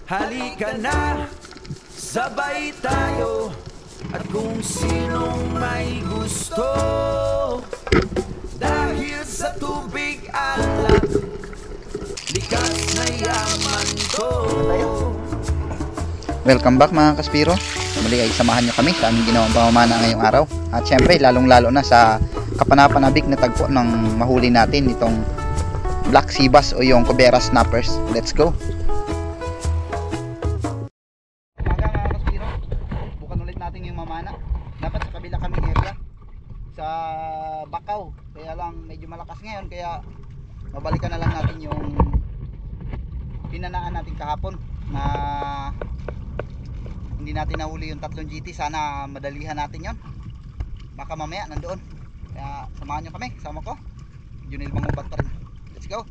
Halika na, sabay tayo. At kung sinong may gusto, dahil sa tubig alak, likas na yaman ko. Welcome back mga kaspiro. Muli ay samahan nyo kami sa aming ginawang pamamana ngayong araw. At syempre lalong lalo na sa kapanapanabik na tagpo ng mahuli natin itong black sea bass o yung Cobera snappers. Let's go! Umaga mga kaspiro, bukan ulit natin yung mamana. Dapat sa kabila kami area sa Bakaw, kaya lang medyo malakas ngayon, kaya babalikan na lang natin yung pinanaan natin kahapon na hindi natin nahuli yung 3 GT. Sana madalihan natin yon, baka mamaya nandoon. Kaya samahan nyo kami, kasama ko Junil Mangubat pa rin. Let's go!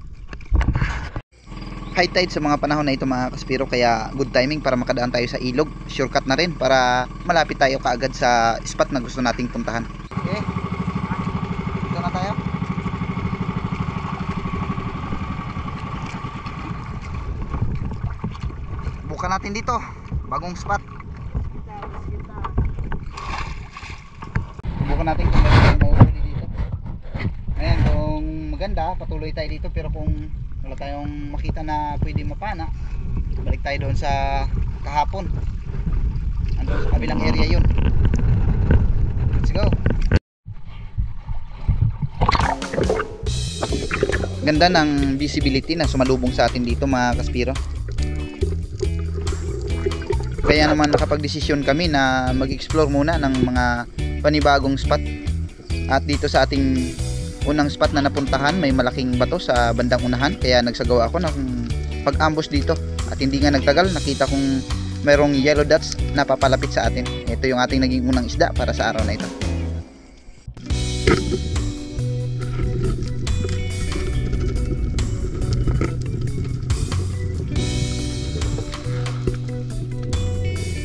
High tide sa mga panahon na ito mga kaspiro, kaya good timing para makadaan tayo sa ilog. Shortcut na rin para malapit tayo kaagad sa spot na gusto nating puntahan. Okay, dito na tayo. Bukan natin dito bagong spot. Bukan natin kung meron mauhuli dito. Ngayon kung maganda, patuloy tayo dito, pero kung wala tayong makita na pwede mapana, balik tayo doon sa kahapon. Andun sa kabilang area yun. Let's go! Ganda ng visibility na sumalubong sa atin dito mga kaspiro. Kaya naman nakapag-desisyon kami na mag-explore muna ng mga panibagong spot. At dito sa ating unang spot na napuntahan, may malaking bato sa bandang unahan, kaya nagsagawa ako ng pag-ambush dito. At hindi nga nagtagal, nakita kong mayroong yellow dots na papalapit sa atin. Ito yung ating naging unang isda para sa araw na ito.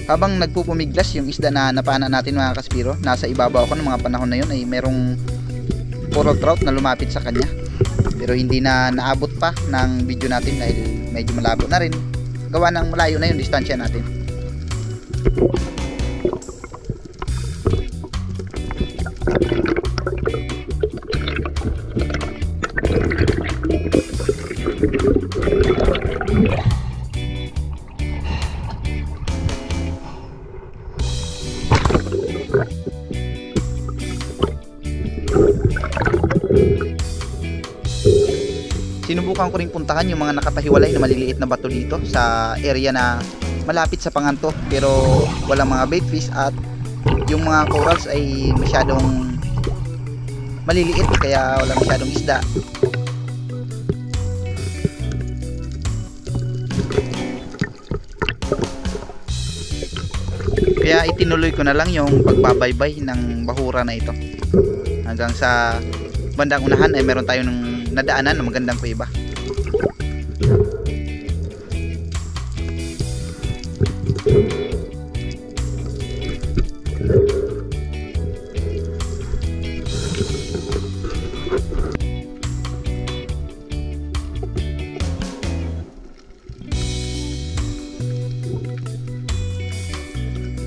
Habang nagpupumiglas yung isda na napana natin mga kaspiro, nasa ibabaw ko ng mga panahon na yun ay merong coral trout na lumapit sa kanya, pero hindi na naabot pa ng video natin dahil medyo malabo na rin, gawa ng malayo na yung distansya natin. Sinubukan ko rin puntahan yung mga nakatahiwalay na maliliit na bato dito sa area na malapit sa Panganto, pero walang mga bait fish at yung mga corals ay masyadong maliliit, kaya walang masyadong isda. Kaya itinuloy ko na lang yung pagbabaybay ng bahura na ito hanggang sa bandang unahan ay meron tayo ng nadaanan na magandang kuweba.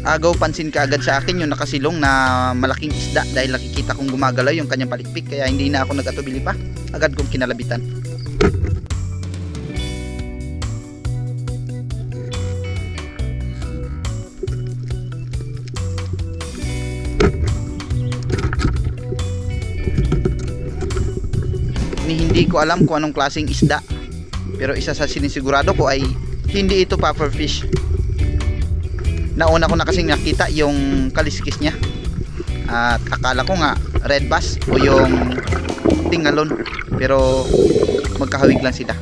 Agaw pansin ka agad sa akin yung nakasilong na malaking isda dahil nakikita kong gumagalaw yung kanyang palikpik, kaya hindi na ako nag-atubili pa, agad kong kinalabitan. Hindi ko alam kung anong klaseng isda, pero isa sa sinisigurado ko ay hindi ito pufferfish. Nauna ko na kasing nakita yung kaliskis niya at akala ko nga red bass o yung tingalon, pero magkahawig lang sila.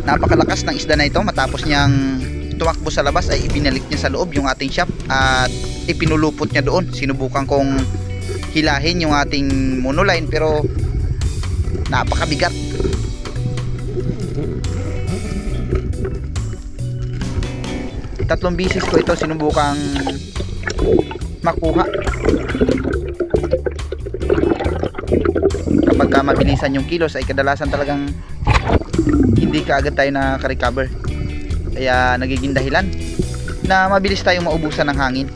Napakalakas ng isda na ito. Matapos niyang tumakbo sa labas ay ibinalik niya sa loob yung ating shop at ipinulupot niya doon. Sinubukan kong hilahin yung ating monoline pero napakabigat. Tatlong bisis ko ito sinubukang makuha. Kapag pagka mabilisan yung kilos ay kadalasan talagang hindi kaagad tayo nakaka-recover. Kaya nagiging dahilan na mabilis tayong maubusan ng hangin.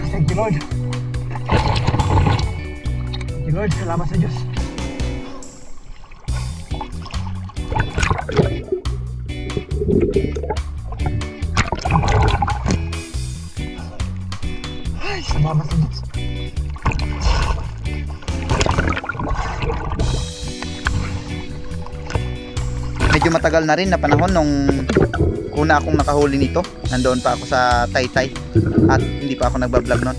Thank you, Lord. Thank you, Lord. Salamat sa Diyos. Ay, salamat sa Diyos. Medyo matagal na rin na panahon nung una akong nakahuli nito. Nandoon pa ako sa Taytay at hindi pa ako nagbablog nun.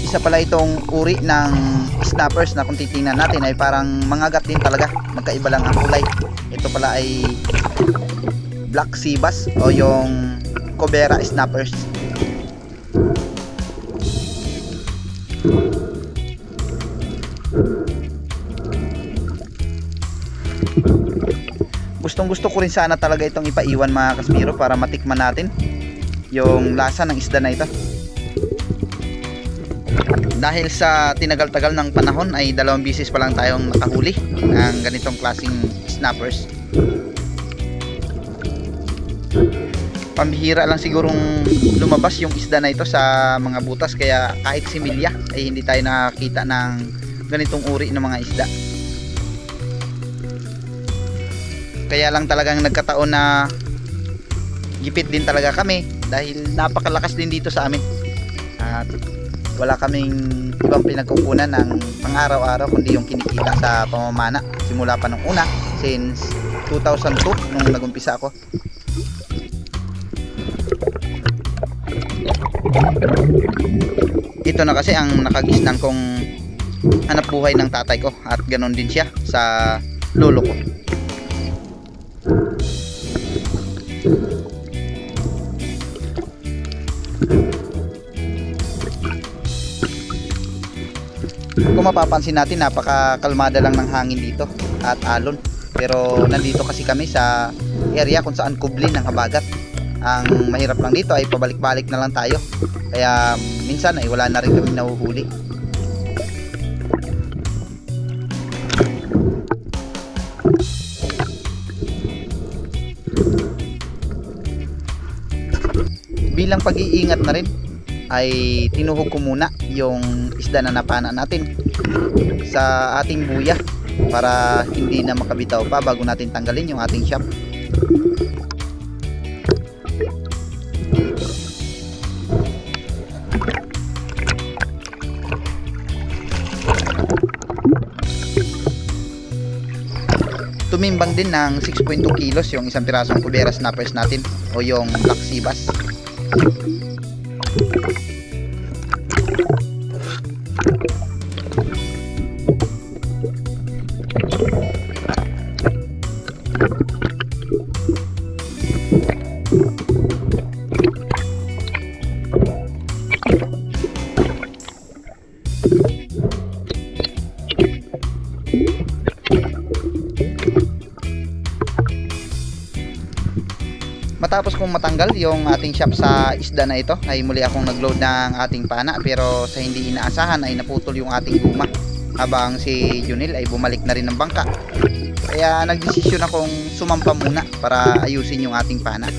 Isa pala itong uri ng snappers na kung titingnan natin ay parang mangagat din talaga. Magkaiba lang ang kulay. Ito pala ay Black Sea Bass o yung Cobera snappers. Gustong-gusto ko rin sana talaga itong ipaiwan mga kasbiro para matikman natin yung lasa ng isda na ito. Dahil sa tinagal-tagal ng panahon ay 2 beses pa lang tayong nakahuli ng ganitong klaseng snappers. Pambihira lang sigurong lumabas yung isda na ito sa mga butas, kaya kahit similya ay hindi tayo nakakita ng ganitong uri ng mga isda. Kaya lang talagang nagkataon na gipit din talaga kami dahil napakalakas din dito sa amin. At wala kaming ibang pinagkukunan ng pang-araw-araw kundi yung kinikita sa pamamana simula pa nung una, since 2002 nung nagumpisa ako. Ito na kasi ang nakagisnan kong hanap buhay ng tatay ko at ganon din siya sa lolo ko. Kung mapapansin natin, napakakalmada lang ng hangin dito at alon. Pero nandito kasi kami sa area kung saan kublin ng habagat. Ang mahirap lang dito ay pabalik-balik na lang tayo. Kaya minsan ay wala na rin kami nahuhuli. Bilang pag-iingat na rin ay tinuhog ko muna yung isda na napana natin sa ating buya para hindi na makabitaw pa bago natin tanggalin yung ating shop. Tumimbang din ng 6.2 kilos yung isang pirasong Cobera snappers natin o yung Black Sea Bass. Matapos kong matanggal yung ating shop sa isda na ito ay muli akong nagload ng ating pana, pero sa hindi inaasahan ay naputol yung ating guma habang si Junil ay bumalik na rin ng bangka. Kaya nagdesisyon akong sumampa muna para ayusin yung ating pana.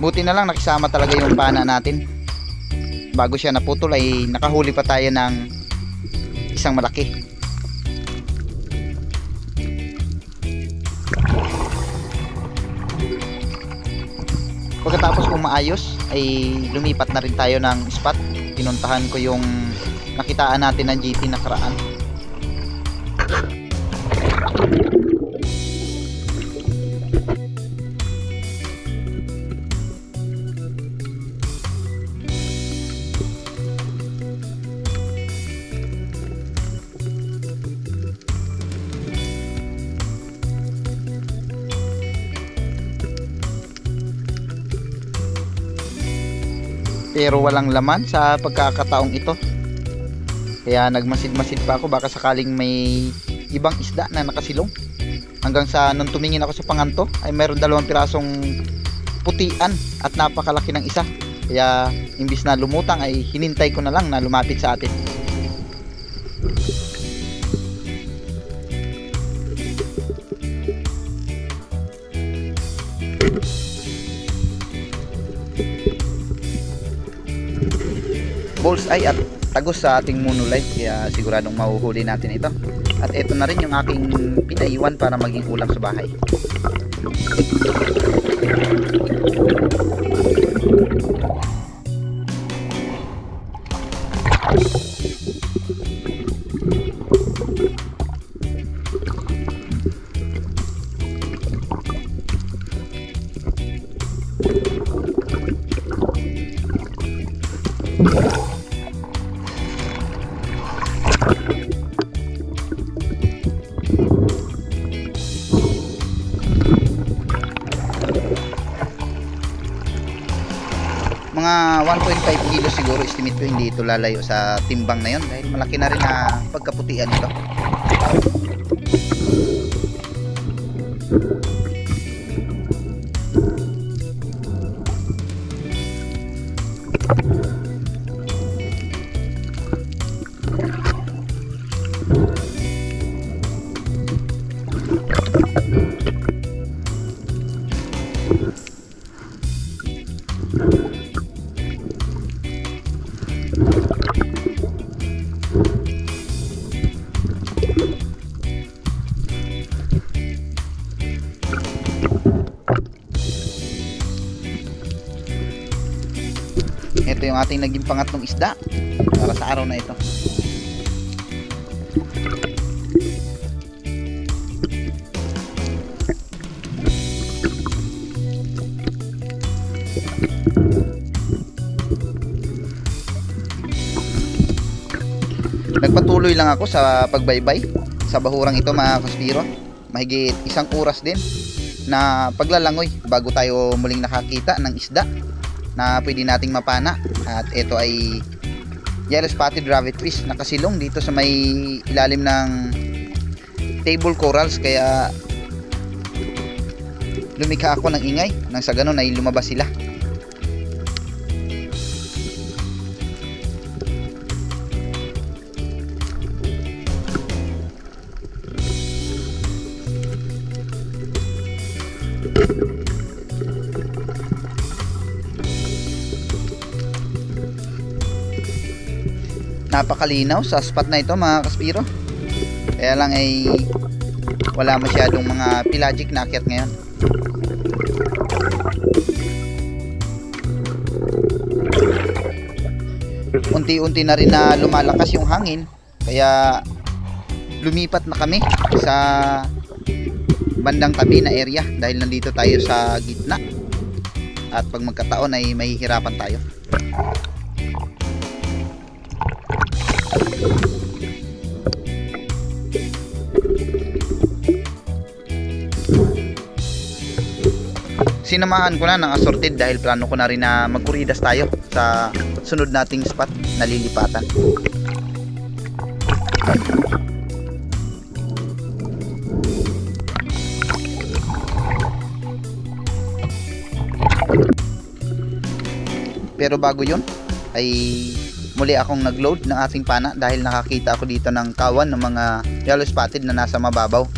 Buti na lang nakisama talaga yung pana natin. Bago siya naputol ay nakahuli pa tayo ng isang malaki. Pagkatapos kong maayos ay lumipat na rin tayo ng spot. Pinuntahan ko yung nakitaan natin ng GT nakaraan. Pero walang laman sa pagkakataong ito. Kaya nagmasid-masid pa ako, baka sakaling may ibang isda na nakasilong. Hanggang sa nung tumingin ako sa panganto ay mayroon 2 pirasong putian at napakalaki ng isa. Kaya imbis na lumutang ay hinintay ko na lang na lumapit sa atin. Bullseye at tagos sa ating monolife, kaya siguradong mahuhuli natin ito. At ito na rin yung aking pinaiwan para maging ulam sa bahay. Mga 1.5 kilo siguro estimate ko, hindi ito lalayo sa timbang na yon dahil malaki na rin na pagkaputian nito. Ito yung ating naging pangatlong isda para sa araw na ito. Nagpatuloy lang ako sa pagbaybay sa bahurang ito mga kaspiro. Mahigit 1 oras din na paglalangoy bago tayo muling nakakita ng isda na pwede nating mapana. At ito ay yellow spotted rabbit fish na kasilong dito sa may ilalim ng table corals, kaya lumikha ako ng ingay nang sa ganun ay lumabas sila. Napakalinaw sa spot na ito mga kaspiro, kaya lang ay wala masyadong mga pelagic na akyat ngayon. Unti-unti na rin na lumalakas yung hangin, kaya lumipat na kami sa bandang tabi na area dahil nandito tayo sa gitna at pag magkataon ay mahihirapan tayo. Sinamahan ko na ng assorted dahil plano ko na rin na magkuridas tayo sa sunod nating spot na lilipatan. Pero bago yun ay muli akong nagload ng ating pana dahil nakakita ako dito ng kawan ng mga yellow spotted na nasa mababaw.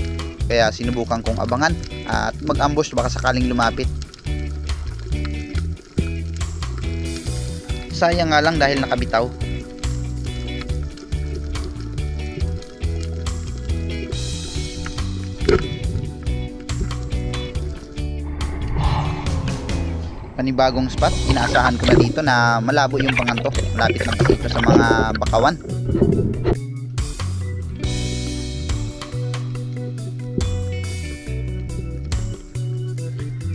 Kaya sinubukan kong abangan at mag-ambush baka sakaling lumapit. Sayang nga lang dahil nakabitaw. panibagong spot. Inaasahan ko na dito na malabo yung panganto. Malapit na kasi ito sa mga bakawan.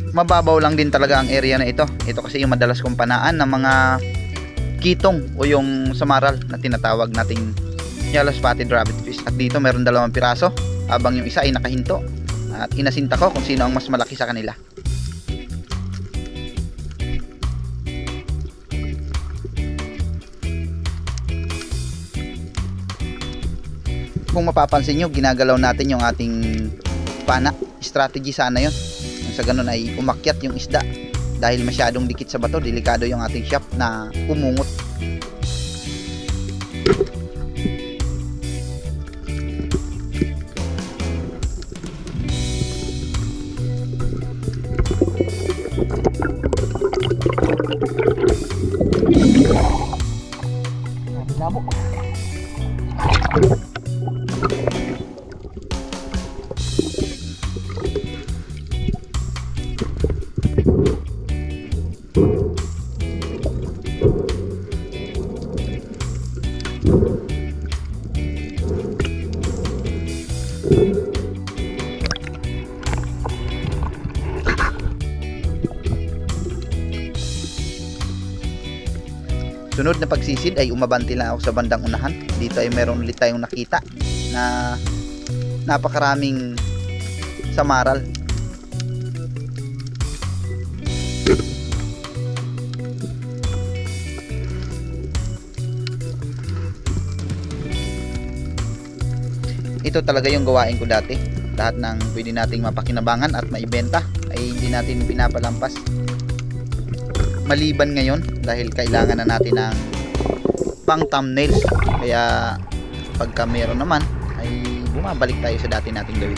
Mababaw lang din talaga ang area na ito. Ito kasi yung madalas kong panaan ng mga kitong o yung samaral na tinatawag nating yellow spotted rabbitfish. At dito meron 2 piraso habang yung isa ay nakahinto. At inasinta ko kung sino ang mas malaki sa kanila. Kung mapapansin nyo, ginagalaw natin yung ating pana. Strategy sana yun. Sa ganun ay umakyat yung isda. Dahil masyadong dikit sa bato, delikado yung ating shop na umungot. Labo. Sunod na pagsisid ay umabanti lang ako sa bandang unahan. Dito ay meron ulit tayong nakita na napakaraming samaral. Ito talaga yung gawain ko dati. Lahat ng pwede nating mapakinabangan at maibenta ay hindi natin pinapalampas. Maliban ngayon dahil kailangan na natin ng pang thumbnails, kaya pagka meron naman ay bumabalik tayo sa dati nating gawin.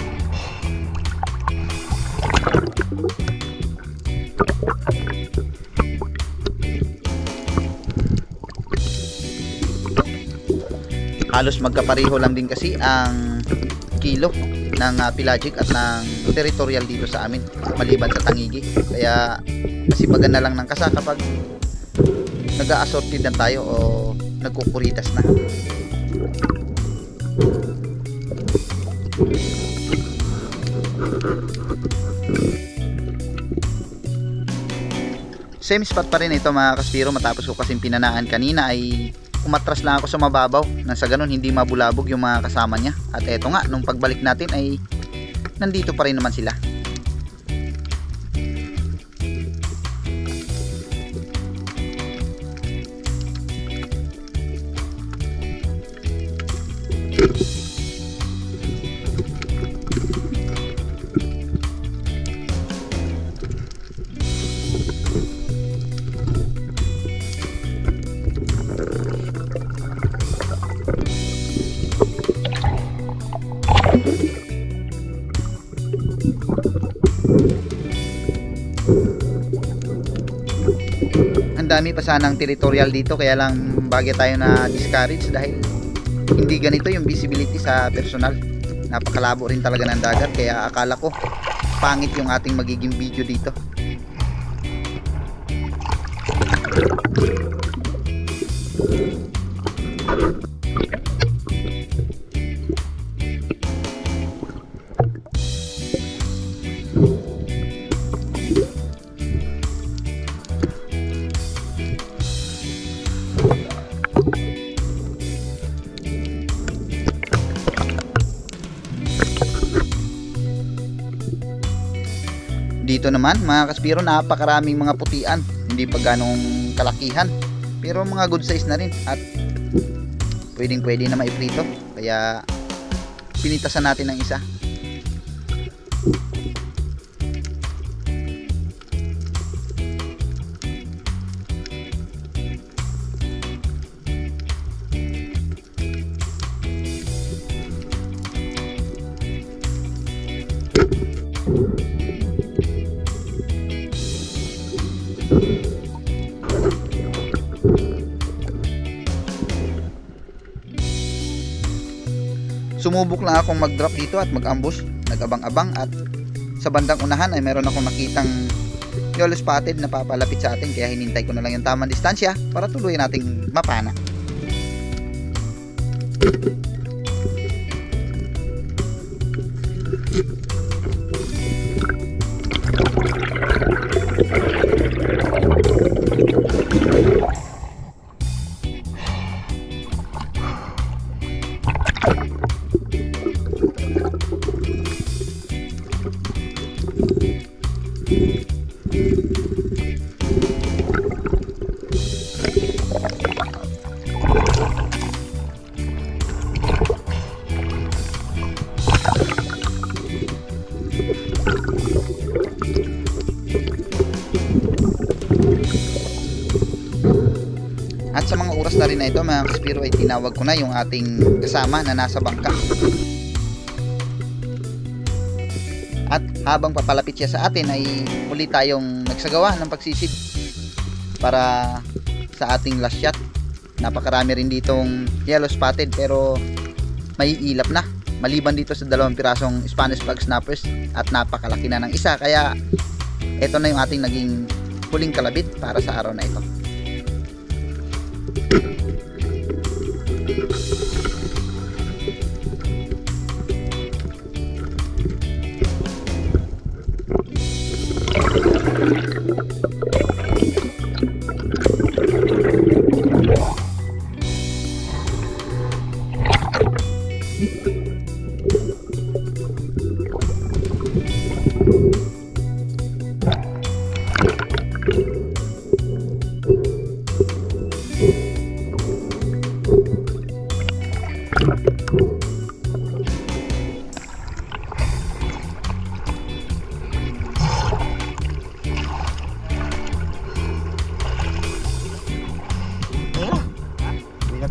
Halos magkapareho lang din kasi ang kilo ng pelagic at ng territorial dito sa amin, maliban sa tangigi. Kaya masipagan na lang ng kasa kapag nag-a-assorted na tayo o nagkukuritas na. Same spot pa rin ito mga kaspiro. Matapos ko kasing pinanaan kanina ay umatras lang ako sa mababaw nang sa ganun hindi mabulabog yung mga kasama niya. At eto nga, nung pagbalik natin ay nandito pa rin naman sila. Ang dami pa sanang territorial dito, kaya lang bagay tayo na discourage dahil hindi ganito yung visibility sa personal. Napakalabo rin talaga ng dagat, kaya akala ko pangit yung ating magiging video dito. Dito naman mga kaspiro, napakaraming mga putian, hindi pa ganong kalakihan pero mga good size na rin at pwedeng pwede na maiprito, kaya pinitasan natin ng isa. Sumubok lang akong mag-drop dito at mag-ambush, nag-abang-abang, at sa bandang unahan ay meron akong nakitang yellow spotted na papalapit sa atin, kaya hinintay ko na lang yung tamang distansya para tuloy nating mapana. At sa mga oras na rin na ito mga kaspiro ay tinawag ko na yung ating kasama na nasa bangka. At habang papalapit siya sa atin ay muli tayong nagsagawa ng pagsisid para sa ating last shot. Napakarami rin ditong yellow spotted pero may ilap na. Maliban dito sa 2 pirasong Spanish flag snappers at napakalaki na ng isa. Kaya ito na yung ating naging huling kalabit para sa araw na ito.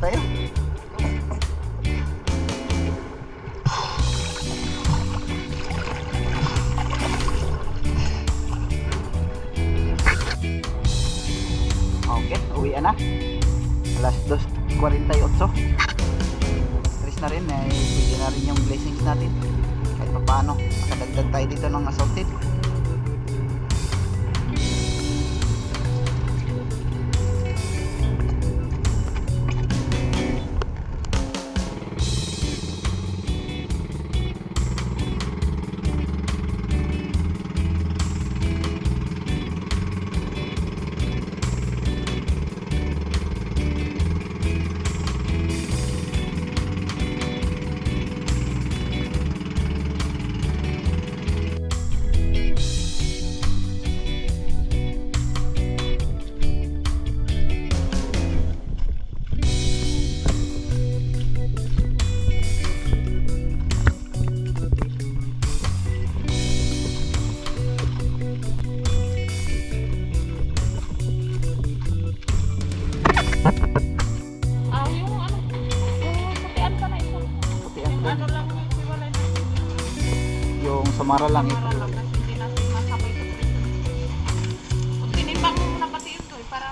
Tayo. Okay, uwi na. Alas 2:48. Tris na rin, bigyan na rin yung blessings natin. Kahit pa paano, makadagdag tayo dito ng assorted. Samara lang ito. Hindi natin masabay ito. Kung tinimbang mo muna pati ito para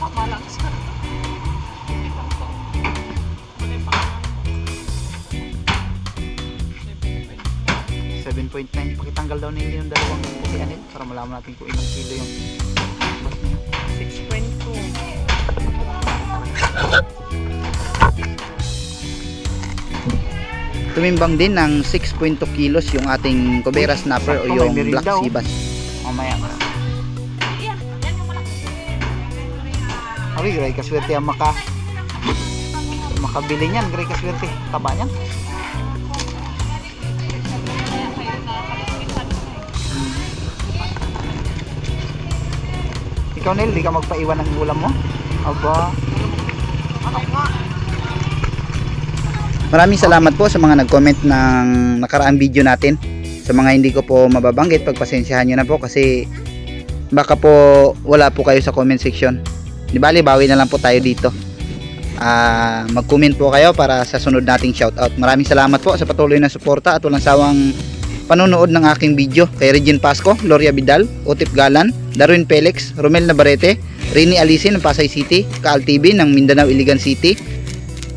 mabalance ka. 7.9. Pakitanggal daw nila yung dalawang pukian para malaman natin kung ilang kilo yung bus niya. 6.2. Tumimbang din ng 6.2 kilos yung ating Cobera snapper o yung Black Sea Bass. Mamaya. Okay, gray kaswerte ang makabili niyan, gray kaswerte. Taba niyan. Ikaw Nel, di ka magpaiwan ng ulam mo? Aba. Maraming salamat po sa mga nag-comment ng nakaraang video natin. Sa mga hindi ko po mababanggit, pagpasensyahan nyo na po kasi baka po wala po kayo sa comment section. Di bali, bawi na lang po tayo dito. Mag-comment po kayo para sa sunod nating shoutout. Maraming salamat po sa patuloy na suporta at walang sawang panonood ng aking video. Kay Regine Pasco, Gloria Vidal, Otip Galan, Darwin Felix, Romel Navarrete, Rini Alisin ng Pasay City, Kaal TV ng Mindanao, Iligan City,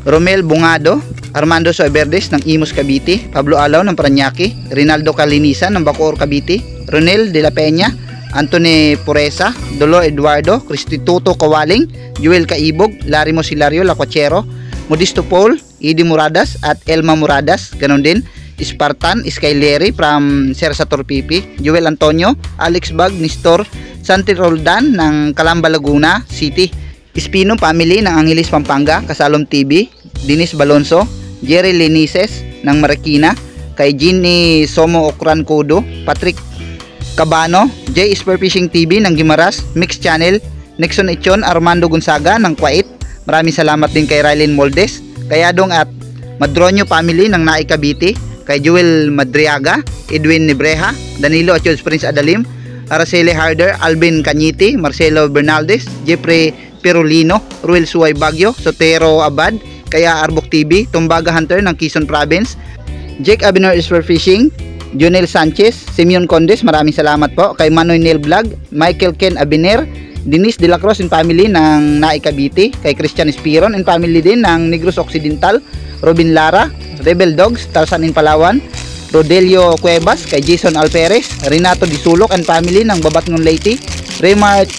Romel Bungado, Armando Soeverdes ng Imus Cavite, Pablo Alaw ng Paranaque, Rinaldo Calinisan ng Bacoor Cavite, Ronel de la Peña, Anthony Puresa, Dolo Eduardo, Cristituto Kawaling, Joel Kaibog, Larry Mosilario Lacuachero, Modisto Paul, Idi Muradas at Elma Muradas, ganon din. Spartan, Skyleri from Sersator Pipi, Joel Antonio, Alex Bag, Nistor, Santi Roldan ng Calamba, Laguna City, Espino family ng Angeles, Pampanga, Kasalom TV, Dennis Balonso, Jerry Linises ng Marikina, kay Ginny Somo Okran Kodo, Patrick Cabano, J Spearfishing TV ng Gimaras, Mix Channel, Nixon Echon, Armando Gonzaga ng Kuwait. Maraming salamat din kay Rylin Moldes, kay Adong at Madronio family ng Naik Cavite, kay Joel Madriaga, Edwin Nibreja, Danilo Achos Prince Adalim, Araceli Harder, Alvin Cañiti, Marcelo Bernaldez, Jeffrey Perolino, Ruel Suway Bagyo, Sotero Abad, kaya Arbok TV, Tumbaga Hunter ng Quezon Province, Jake Abner Spearfishing, Jonel Sanchez, Simeon Condes, maraming salamat po, kay Manoy Neil Vlog, Michael Ken Abiner, Denise De La Cruz and family ng Naik Cavite, kay Christian Espiron and family din ng Negros Occidental, Robin Lara, Rebel Dogs, Tarzan in Palawan, Rodelio Cuevas, kay Jason Alperes, Renato Disulok and family ng Babatngon Leyte, Raymar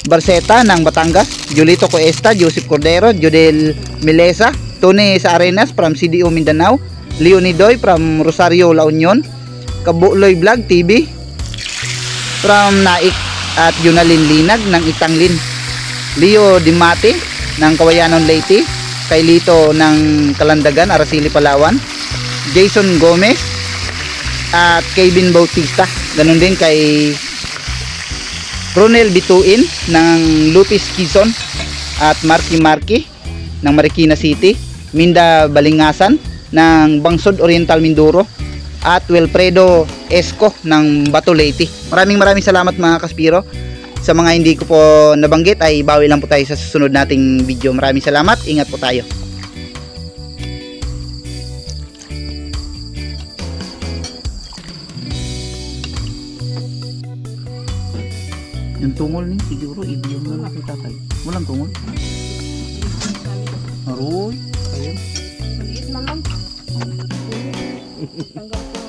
Barceta ng Batangas, Julito Cuesta, Joseph Cordero, Jodel Milesa, Tony Saarenas from CDO Mindanao, Leonidoy from Rosario La Union, Kabuloy Vlog TV from Naik at Yunalin Linag ng Itanglin, Leo Dimate ng Kawayanon Leyte, kay Lito ng Kalandagan, Araceli Palawan, Jason Gomez at Kevin Bautista, ganun din kay Ronel Bituin ng Lupis Quezon at Marky ng Marikina City, Minda Balingasan ng Bangsod Oriental Mindoro at Wilfredo Esco ng Bato Leyte. Maraming salamat mga Kaspiro. Sa mga hindi ko po nabanggit ay bawi lang po tayo sa susunod nating video. Maraming salamat, ingat po tayo. Yung tungol ni siguro ibigyan mo lang kita tayo. Walang tungol. Aroy, ayun. Maliit naman. Tanggap ko